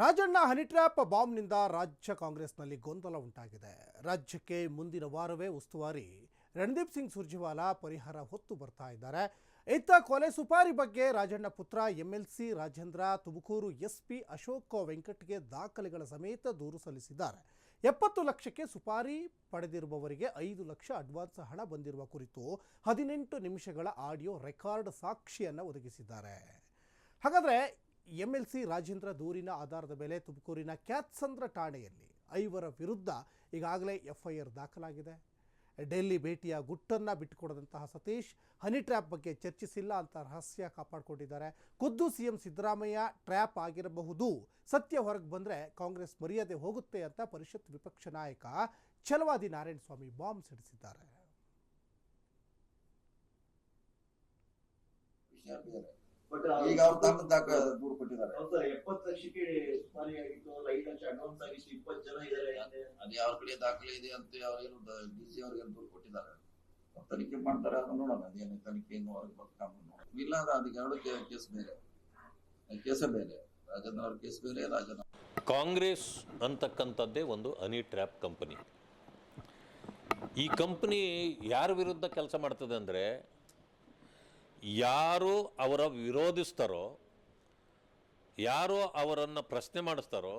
Rajanna honey trap ಬಾಂಬ್ನಿಂದ ರಾಜ್ಯ ಕಾಂಗ್ರೆಸ್ನಲ್ಲಿ ಗೊಂದಲ ಉಂಟಾಗಿದೆ. ರಾಜ್ಯಕ್ಕೆ ಮುಂದಿನ ವಾರವೇ ಉಸ್ತುವಾರಿ ರಣದೀಪ್ ಸಿಂಗ್ ಸುರ್ಜೇವಾಲಾ ಪರಿಹಾರ ಹೊತ್ತು ಬರ್ತಾ ಇದ್ದಾರೆ. ಇತ್ತ ಕೊಲೆ ಸುಪಾರಿ ಬಗ್ಗೆ ರಾಜಣ್ಣ ಪುತ್ರ ಎಂಎಲ್ಸಿ ರಾಜೇಂದ್ರ ತುಮಕೂರು ಎಸ್ಪಿ ಅಶೋಕ್ ವೆಂಕಟ್ಗೆ ದಾಖಲೆಗಳ ಸಮೇತ ದೂರು ಸಲ್ಲಿಸಿದ್ದಾರೆ. 70 ಲಕ್ಷಕ್ಕೆ ಸುಪಾರಿ ಪಡೆದಿರುವವರಿಗೆ 5 ಲಕ್ಷ ಅಡ್ವಾನ್ಸ್ ಹಣ ಬಂದಿರುವ ಕುರಿತು 18 ನಿಮಿಷಗಳ ಆಡಿಯೋ ರೆಕಾರ್ಡ್ ಸಾಕ್ಷಿಯನ್ನು ಒದಗಿಸಿದ್ದಾರೆ. ಹಾಗಾದರೆ ಎಂಎಲ್ಸಿ ರಾಜೇಂದ್ರ ದೂರಿನ ಆಧಾರದ ಮೇಲೆ ತುಮಕೂರಿನ ಕ್ಯಾತ್ಸಂದ್ರ ಠಾಣೆಯಲ್ಲಿ 5 ವಿರುದ್ಧ ಈಗಾಗಲೇ ಎಫ್ಐಆರ್ ದಾಖಲಾಗಿದೆ. ಡೆಲ್ಲಿ ಭೇಟಿಯ ಗುಟ್ಟನ್ನು ಬಿಟ್ಟುಕೊಡದಂತಹ ಸತೀಶ್ ಹನಿ ಟ್ರ್ಯಾಪ್ ಬಗ್ಗೆ ಚರ್ಚಿಸಿಲ್ಲ ಅಂತ ರಹಸ್ಯ ಕಾಪಾಡಿಕೊಂಡಿದ್ದಾರೆ. ಖುದ್ದು ಸಿಎಂ ಸಿದ್ದರಾಮಯ್ಯ ಟ್ರ್ಯಾಪ್ ಆಗಿರಬಹುದು, ಸತ್ಯ ಹೊರಗೆ ಬಂದರೆ ಕಾಂಗ್ರೆಸ್ ಮರ್ಯಾದೆ ಹೋಗುತ್ತೆ ಅಂತ ಪರಿಷತ್ ವಿಪಕ್ಷ ನಾಯಕ ಛಲವಾದಿ ನಾರಾಯಣಸ್ವಾಮಿ ಬಾಂಬ್ ಸಿಡಿಸಿದ್ದಾರೆ. ಈಗ ಅವ್ರು ದೂರು ಕೊಟ್ಟಿದ್ದಾರೆ. 70 ಲಕ್ಷಕ್ಕೆ ಸುಪಾರಿಯಾಗಿತ್ತು, 5 ಲಕ್ಷ ಅಡ್ವಾನ್ಸ್ ಆಗಿತ್ತು, 20 ಜನ ಇದ್ದಾರೆ. ಅದು ಯಾವ ಕಡೆ ದಾಖಲೆ ಇದೆ ಅಂತ ಅವ್ರೇನು ಡಿಸಿ ಅವ್ರಿಗೆ ದೂರು ಕೊಟ್ಟಿದ್ದಾರೆ. ತನಿಖೆ ಮಾಡ್ತಾರೆ, ಅದನ್ನ ನೋಡೋಣ. ಅದೇನು ತನಿಖೆ ಇಲ್ಲ ಅದಕ್ಕೆ ಎರಡು ಕೇಸ್ ಬೇರೆ, ಕೇಸೇ ಬೇರೆ. ರಾಜಣ್ಣ ಅವ್ರ ಕೇಸ್ ಬೇರೆ. ರಾಜಣ್ಣ ಕಾಂಗ್ರೆಸ್ ಅಂತಕ್ಕಂಥದ್ದೇ ಒಂದು ಹನಿ ಟ್ರ್ಯಾಪ್ ಕಂಪನಿ. ಈ ಕಂಪನಿ ಯಾರ ವಿರುದ್ಧ ಕೆಲಸ ಮಾಡ್ತದೆ ಅಂದರೆ, ಯಾರು ಅವರ ವಿರೋಧಿಸ್ತಾರೋ, ಯಾರು ಅವರನ್ನು ಪ್ರಶ್ನೆ ಮಾಡಿಸ್ತಾರೋ,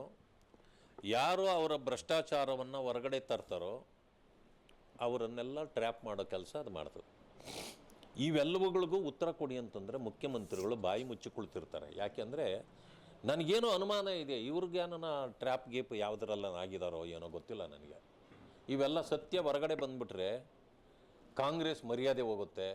ಯಾರು ಅವರ ಭ್ರಷ್ಟಾಚಾರವನ್ನು ಹೊರಗಡೆ ತರ್ತಾರೋ ಅವರನ್ನೆಲ್ಲ ಟ್ರ್ಯಾಪ್ ಮಾಡೋ ಕೆಲಸ ಅದು ಮಾಡ್ತದೆ. ಇವೆಲ್ಲವುಗಳಿಗೂ ಉತ್ತರ ಕೊಡಿ ಅಂತಂದರೆ ಮುಖ್ಯಮಂತ್ರಿಗಳು ಬಾಯಿ ಮುಚ್ಚಿಕೊಳ್ತಿರ್ತಾರೆ. ಯಾಕೆಂದರೆ ನನಗೇನೋ ಅನುಮಾನ ಇದೆ, ಇವ್ರಿಗೇನೋ ಟ್ರ್ಯಾಪ್ ಗೇಪ್ ಯಾವುದರೆಲ್ಲ ಆಗಿದಾರೋ ಏನೋ ಗೊತ್ತಿಲ್ಲ ನನಗೆ. ಇವೆಲ್ಲ ಸತ್ಯ ಹೊರಗಡೆ ಬಂದುಬಿಟ್ರೆ ಕಾಂಗ್ರೆಸ್ ಮರ್ಯಾದೆ ಹೋಗುತ್ತೆ.